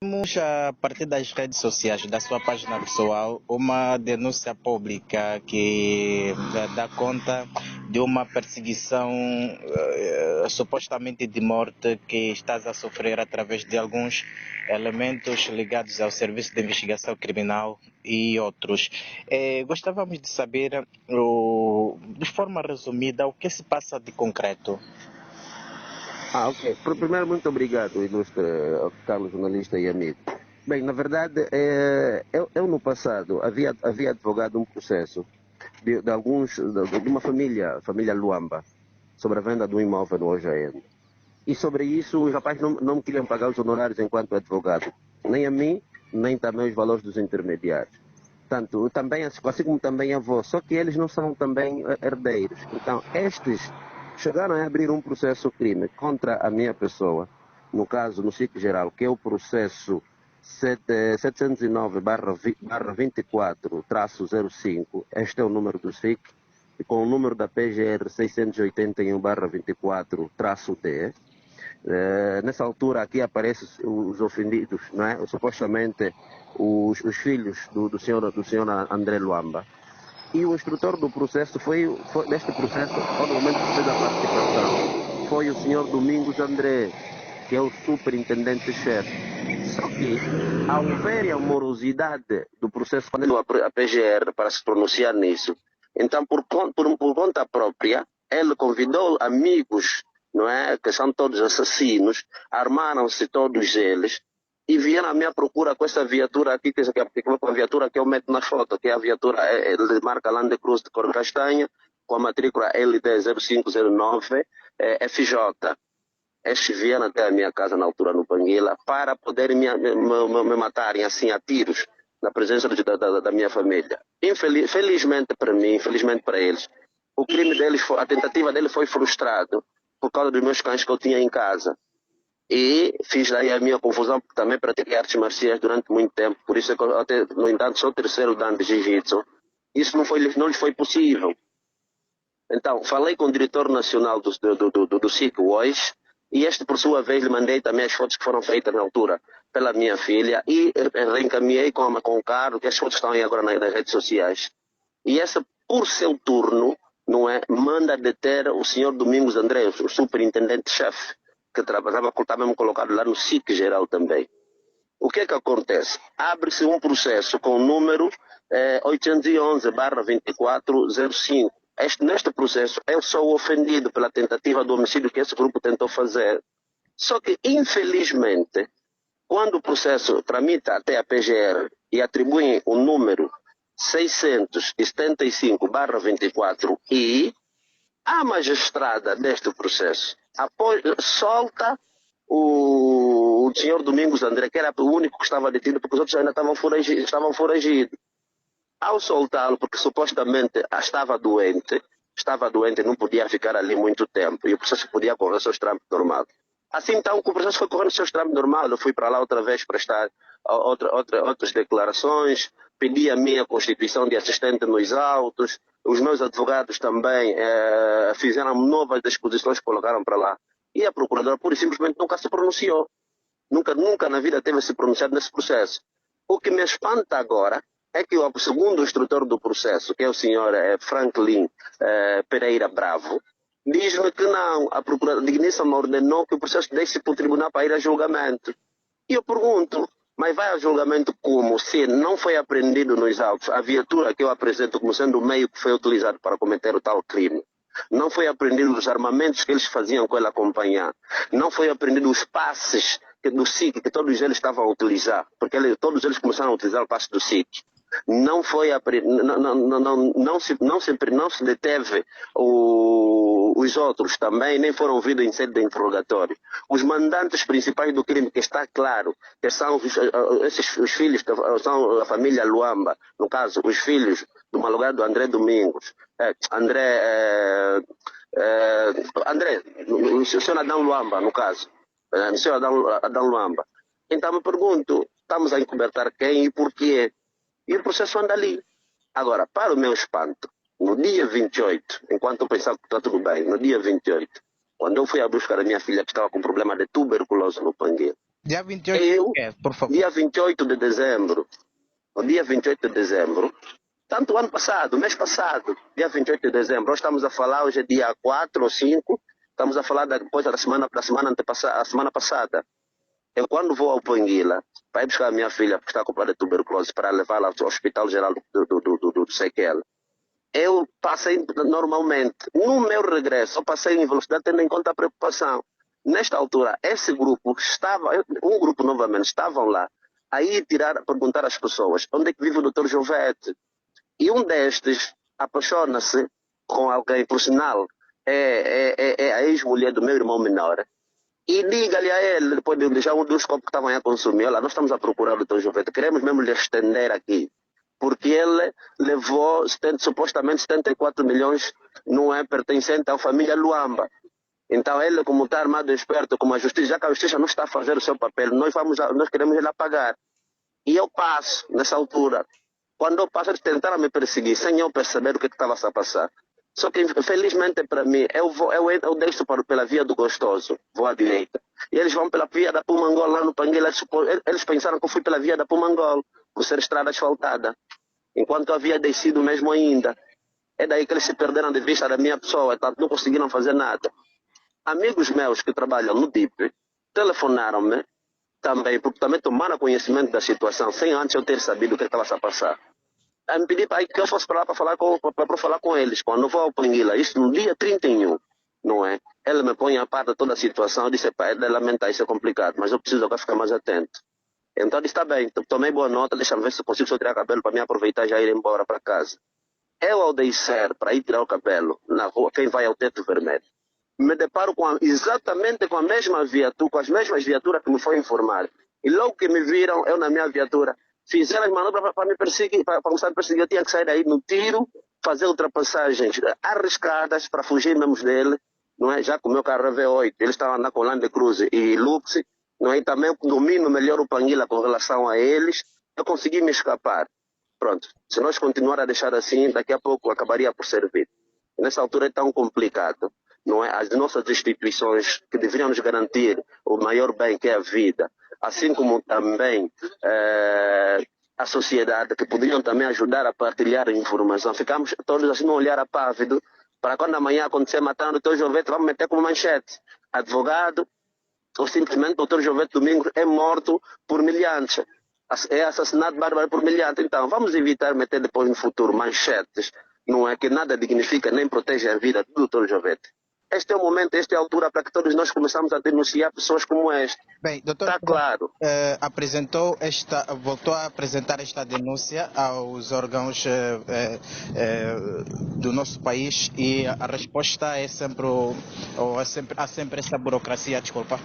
Temos a partir das redes sociais, da sua página pessoal, uma denúncia pública que dá conta de uma perseguição supostamente de morte que estás a sofrer através de alguns elementos ligados ao Serviço de Investigação Criminal e outros. Gostávamos de saber, de forma resumida, o que se passa de concreto. Ok. Primeiro, muito obrigado, ilustre Carlos, jornalista e amigo. Bem, na verdade, eu no passado havia advogado um processo de uma família Luamba, sobre a venda de um imóvel no OJN. E sobre isso, os rapazes não me queriam pagar os honorários enquanto advogado, nem a mim, nem também os valores dos intermediários. Tanto, também, assim como também a avó, só que eles não são também herdeiros. Então, estes chegaram a abrir um processo crime contra a minha pessoa, no caso, no SIC geral, que é o processo 709/24-05, este é o número do SIC, e com o número da PGR 681/24-D. Nessa altura aqui aparecem os ofendidos, não é? Supostamente os filhos do senhor André Luamba. E o instrutor do processo deste processo, no momento que fez a participação, foi o senhor Domingos André, que é o superintendente-chefe. Só que, ao ver a morosidade do processo, quando a PGR para se pronunciar nisso, então, por conta própria, ele convidou amigos, não é, que são todos assassinos, armaram-se todos eles, e vieram à minha procura com essa viatura aqui, que é a viatura que eu meto na foto, que é a viatura de marca Land Cruz de cor castanha, com a matrícula LD 0509 FJ. Estes vieram até a minha casa na altura no Banguila para poderem me matarem assim a tiros, na presença da minha família. Felizmente para mim, infelizmente para eles, o crime deles, a tentativa dele foi frustrado por causa dos meus cães que eu tinha em casa. E fiz daí a minha confusão, porque também pratiquei artes marciais durante muito tempo. Por isso é que eu até, no entanto, sou o terceiro dan de jiu-jitsu. Isso não lhes foi possível. Então, falei com o diretor nacional do SIC hoje, e este, por sua vez, lhe mandei também as fotos que foram feitas na altura pela minha filha, e reencaminhei com o Carlos, que as fotos estão aí agora nas redes sociais. E essa, por seu turno, não é, manda deter o senhor Domingos André, o superintendente-chefe, que estava mesmo colocado lá no SIC geral também. O que é que acontece? Abre-se um processo com o número 811/2405. Neste processo, eu sou ofendido pela tentativa de homicídio que esse grupo tentou fazer. Só que, infelizmente, quando o processo tramita até a PGR e atribuem o número 675/24I, a magistrada deste processo solta o senhor Domingos André, que era o único que estava detido, porque os outros ainda estavam foragidos. Ao soltá-lo, porque supostamente estava doente, não podia ficar ali muito tempo, e o processo podia correr seus trâmites normais. Assim, então, o processo foi correndo seus trâmites normais. Eu fui para lá outra vez prestar outras declarações, pedi a minha constituição de assistente nos autos, os meus advogados também fizeram novas disposições que colocaram para lá. E a procuradora, pura e simplesmente, nunca se pronunciou. Nunca na vida teve se pronunciado nesse processo. O que me espanta agora é que o segundo instrutor do processo, que é o senhor Franklin Pereira Bravo, diz-me que não, a procuradora digníssima ordenou que o processo deixe para o tribunal para ir a julgamento. E eu pergunto, mas vai a julgamento como? Se não foi apreendido nos autos a viatura que eu apresento como sendo o meio que foi utilizado para cometer o tal crime. Não foi apreendido os armamentos que eles faziam com ele acompanhar. Não foi apreendido os passes do SIC que todos eles estavam a utilizar. Porque todos eles começaram a utilizar o passe do SIC. Não se deteve os outros também, nem foram ouvidos em sede de interrogatório. Os mandantes principais do crime, que está claro, que são os filhos, são a família Luamba, no caso, os filhos do malogrado André Domingos, o senhor Adão Luamba, no caso, o senhor Adão Luamba. Então me pergunto, estamos a encobertar quem e porquê? E o processo anda ali. Agora, para o meu espanto, no dia 28, enquanto eu pensava que está tudo bem, no dia 28, quando eu fui a buscar a minha filha que estava com problema de tuberculose no Pangueiro, Dia 28, Eu, por favor. dia 28 de dezembro, no dia 28 de dezembro, tanto o ano passado, mês passado, dia 28 de dezembro, nós estamos a falar, hoje é dia 4 ou 5, estamos a falar depois da semana antepassada, a semana passada. Eu, quando vou ao Panguila, para ir buscar a minha filha, que está com de tuberculose, para levá-la ao Hospital Geral do Sequel, eu passei normalmente. No meu regresso, eu passei em velocidade, tendo em conta a preocupação. Nesta altura, esse grupo estava, um grupo novamente, estavam lá, aí perguntar às pessoas onde é que vive o Dr. Jovete. E um destes apaixona-se com alguém, por sinal, é a ex-mulher do meu irmão menor. E diga-lhe a ele, depois de deixar um dos copos que estavam a consumir, olha, nós estamos a procurar o Dr. Jovete, queremos mesmo lhe estender aqui. Porque ele levou supostamente 74 milhões, não é pertencente à família Luamba. Então ele, como está armado esperto, como a justiça, já que a justiça não está a fazer o seu papel, nós queremos ele apagar. E eu passo, nessa altura, quando eu passo, eles tentaram me perseguir, sem eu perceber o que estava a passar. Só que, felizmente para mim, eu deixo pela via do Gostoso, vou à direita. E eles vão pela via da Pumangol, lá no Panguila. Eles pensaram que eu fui pela via da Pumangol, por ser estrada asfaltada. Enquanto eu havia descido mesmo ainda. É daí que eles se perderam de vista da minha pessoa, então não conseguiram fazer nada. Amigos meus que trabalham no DIP telefonaram-me também, porque também tomaram conhecimento da situação, sem antes eu ter sabido o que estava a passar. Aí me pedi para que eu fosse para lá para falar com eles. Quando eu vou ao Panguila, isso no dia 31, não é? Ele me põe a par de toda a situação. Eu disse, pá, é de lamentar, isso é complicado, mas eu preciso agora ficar mais atento. Então ele disse, está bem, tomei boa nota, deixa-me ver se consigo só tirar o cabelo para me aproveitar e já ir embora para casa. Eu, ao descer para ir tirar o cabelo na rua, quem vai ao Teto Vermelho, me deparo exatamente com a mesma viatura, com as mesmas viaturas que me foi informar. E logo que me viram, eu na minha viatura, fizeram as manobras para me perseguir, para começar a perseguir. Eu tinha que sair daí no tiro, fazer ultrapassagens arriscadas para fugir mesmo dele, não é? Já que o meu carro é V8, ele estava andando com Land Cruiser e Lux, não é? E também domino melhor o Panguila com relação a eles, eu consegui me escapar. Pronto, se nós continuar a deixar assim, daqui a pouco acabaria por servir. Nessa altura é tão complicado, não é? As nossas instituições que deveriam nos garantir o maior bem que é a vida, assim como também a sociedade, que poderiam também ajudar a partilhar a informação. Ficamos todos assim num olhar apávido, para quando amanhã acontecer matando o Dr. Jovete, vamos meter como manchete. Advogado, ou simplesmente o Dr. Jovete Domingos é morto por milhantes. É assassinado bárbaro por milhantes. Então, vamos evitar meter depois no futuro manchetes, não é, que nada dignifica nem protege a vida do Dr. Jovete. Este é o momento, esta é a altura para que todos nós começamos a denunciar pessoas como esta. Bem, doutor, está claro. Voltou a apresentar esta denúncia aos órgãos do nosso país e a resposta é sempre, há sempre essa burocracia, desculpa.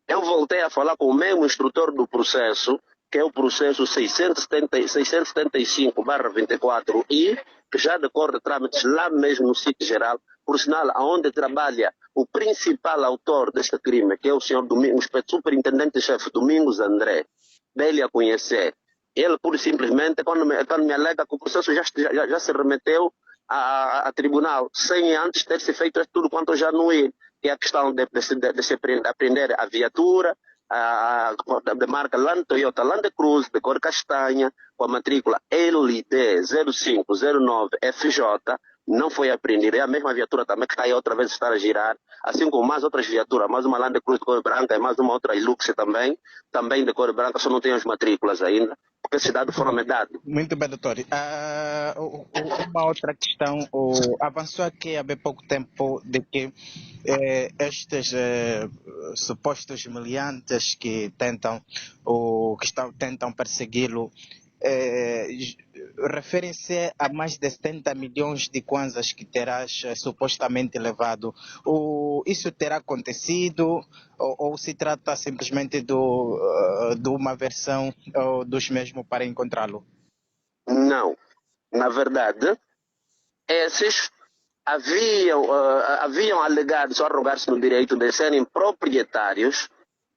Eu voltei a falar com o mesmo instrutor do processo, que é o processo 675/24I, que já decorre trâmites lá mesmo no sítio geral, por sinal, onde trabalha o principal autor deste crime, que é o senhor Domingos, o superintendente-chefe Domingos André, dele a conhecer. Ele, pura e simplesmente, quando me alega que o processo já se remeteu a tribunal, sem antes ter se feito tudo quanto eu já não ia, que é a questão de se apreender a viatura, de marca Toyota Land Cruiser, de cor castanha, com a matrícula LD 0509FJ, não foi apreendida. É a mesma viatura também que está aí outra vez estar a girar, assim como mais outras viaturas, mais uma Land Cruiser de cor branca e mais uma outra Hilux também de cor branca, só não tem as matrículas ainda, porque esse dado foram dados. Muito bem, doutor. Uma outra questão, avançou aqui há bem pouco tempo de que estes supostos meliantes que tentam persegui-lo referem-se a mais de 70 milhões de kwanzas que terás supostamente levado. Isso terá acontecido ou se trata simplesmente de uma versão dos mesmos para encontrá-lo? Não. Na verdade, esses haviam alegado, só arrogar-se no direito de serem proprietários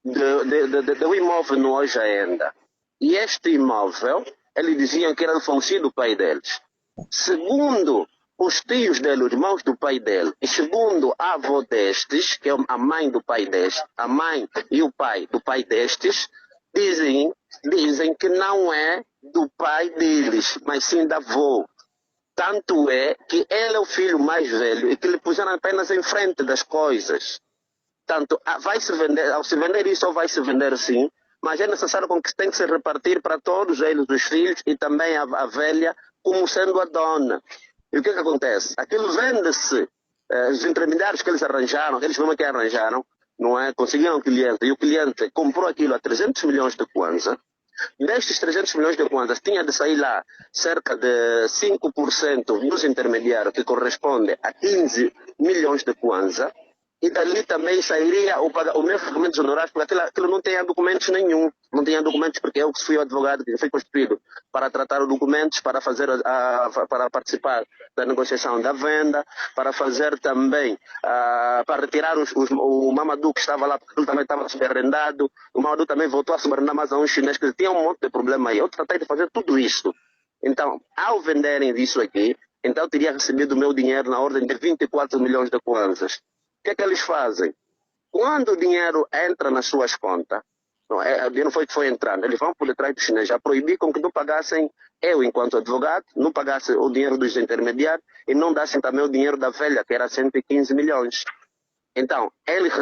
do imóvel no Hoje Ainda. E este imóvel, eles diziam que era do falecido pai deles. Segundo os tios dele, os irmãos do pai dele, e segundo a avó destes, que é a mãe do pai destes, a mãe e o pai do pai destes, dizem que não é do pai deles, mas sim da avó. Tanto é que ele é o filho mais velho e que lhe puseram apenas em frente das coisas. Tanto vai se vender, ao se vender isso, ou vai se vender sim, mas é necessário que tem que se repartir para todos eles, os filhos e também a velha, como sendo a dona. E o que acontece? Aquilo vende-se, os intermediários que eles arranjaram, eles mesmo que arranjaram, não é? Conseguiram um cliente e o cliente comprou aquilo a 300 milhões de kwanza. Destes 300 milhões de kwanzas, tinha de sair lá cerca de 5% dos intermediários, que corresponde a 15 milhões de kwanza. E dali também sairia o meu pagamento dos honorários, porque aquilo não tinha documentos nenhum. Não tinha documentos porque eu fui o advogado que foi constituído para tratar os documentos, para fazer para participar da negociação da venda, para fazer também, para retirar o Mamadou que estava lá, porque ele também estava subarrendado. O Mamadou também voltou a subarrendar mais a um chinês que tinha um monte de problema aí. Eu tratei de fazer tudo isso. Então, ao venderem isso aqui, então eu teria recebido o meu dinheiro na ordem de 24 milhões de kwanzas. O que eles fazem? Quando o dinheiro entra nas suas contas, o dinheiro foi entrando, eles vão por detrás dos chineses a proibir com que não pagassem, eu enquanto advogado, não pagasse o dinheiro dos intermediários e não dassem também o dinheiro da velha, que era 115 milhões. Então, eles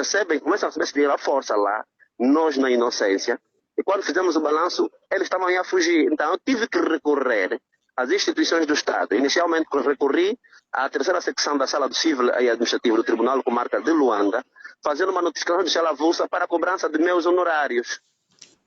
começam a receber esse dinheiro à força lá, nós na inocência, e quando fizemos o balanço, eles estavam aí a fugir. Então, eu tive que recorrer às instituições do Estado. Inicialmente, recorri à terceira secção da Sala do Civil e Administrativo do Tribunal Comarca de Luanda, fazendo uma notificação judicial avulsa para a cobrança de meus honorários.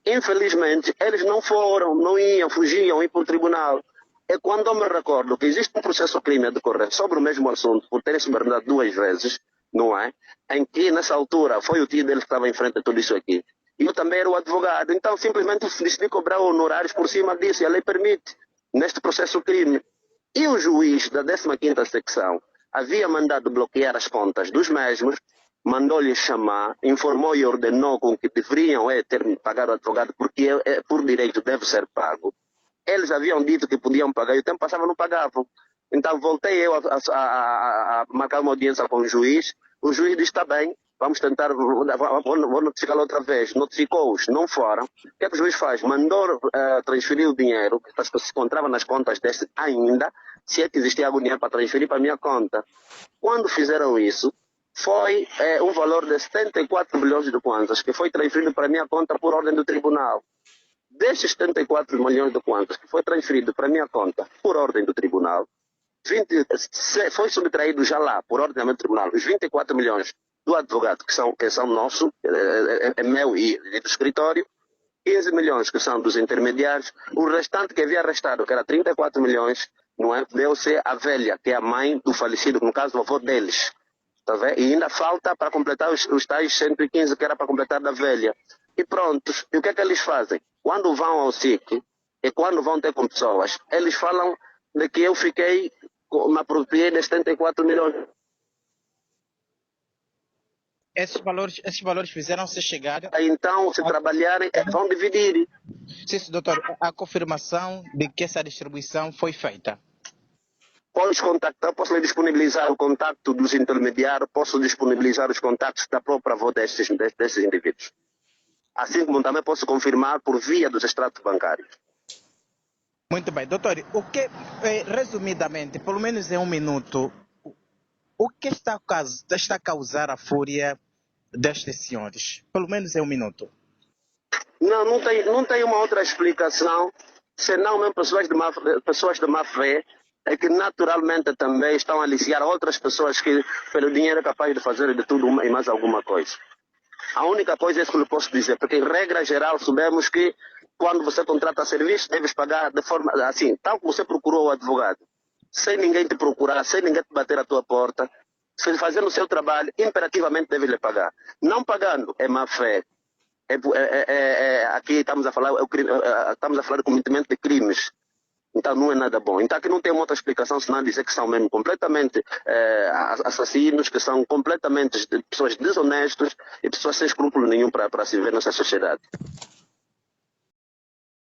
Infelizmente, eles não foram, não iam, fugiam, ir para o tribunal. É quando eu me recordo que existe um processo crime a decorrer sobre o mesmo assunto, por terem subornado 2 vezes, não é? Em que, nessa altura, foi o tio dele que estava em frente a tudo isso aqui. E eu também era o advogado. Então, simplesmente decidi cobrar honorários por cima disso, e a lei permite, neste processo crime. E o juiz da 15ª secção havia mandado bloquear as contas dos mesmos, mandou-lhe chamar, informou e ordenou com que deveriam ter pagar o advogado, porque por direito deve ser pago. Eles haviam dito que podiam pagar e o tempo passava e não pagavam. Então voltei eu a marcar uma audiência com o juiz disse, está bem, vamos tentar, vou notificá-lo outra vez. Notificou-os, não foram. O que é que o juiz faz? Mandou transferir o dinheiro, que se encontrava nas contas deste ainda, se é que existia algum dinheiro para transferir para a minha conta. Quando fizeram isso, foi um valor de 74 milhões de kwanzas, que foi transferido para a minha conta por ordem do tribunal. Destes 74 milhões de kwanzas que foi transferido para a minha conta por ordem do tribunal, foi subtraído já lá, por ordem do tribunal, os 24 milhões do advogado, que são nossos, é meu e do escritório, 15 milhões que são dos intermediários, o restante que havia restado, que era 34 milhões, não é? Deu-se à velha, que é a mãe do falecido, no caso do avô deles. Tá vendo? E ainda falta para completar os tais 115 que era para completar da velha. E pronto. E o que é que eles fazem? Quando vão ao SIC e quando vão ter com pessoas, eles falam de que eu me apropriei de 74 milhões. Esses valores fizeram-se chegar. Então, se trabalharem, vão dividir. Sim, doutor, a confirmação de que essa distribuição foi feita. Posso contactar, posso lhe disponibilizar o contato dos intermediários, posso disponibilizar os contactos da própria avó desses indivíduos. Assim como também posso confirmar por via dos extratos bancários. Muito bem, doutor, resumidamente, pelo menos em 1 minuto, o que está a causar a fúria destes senhores? Pelo menos em 1 minuto. Não tem uma outra explicação, senão mesmo pessoas de má fé, é que naturalmente também estão a aliciar outras pessoas que pelo dinheiro é capaz de fazer de tudo e mais alguma coisa. A única coisa é isso que eu posso dizer, porque em regra geral sabemos que quando você contrata serviço, deves pagar de forma assim, tal como você procurou o advogado, sem ninguém te procurar, sem ninguém te bater à tua porta, fazendo o seu trabalho, imperativamente deves lhe pagar. Não pagando é má fé. Aqui estamos a falar de cometimento de crimes. Então não é nada bom. Então aqui não tem outra explicação senão dizer que são mesmo completamente assassinos, que são completamente pessoas desonestas e pessoas sem escrúpulo nenhum para se viver nessa sociedade.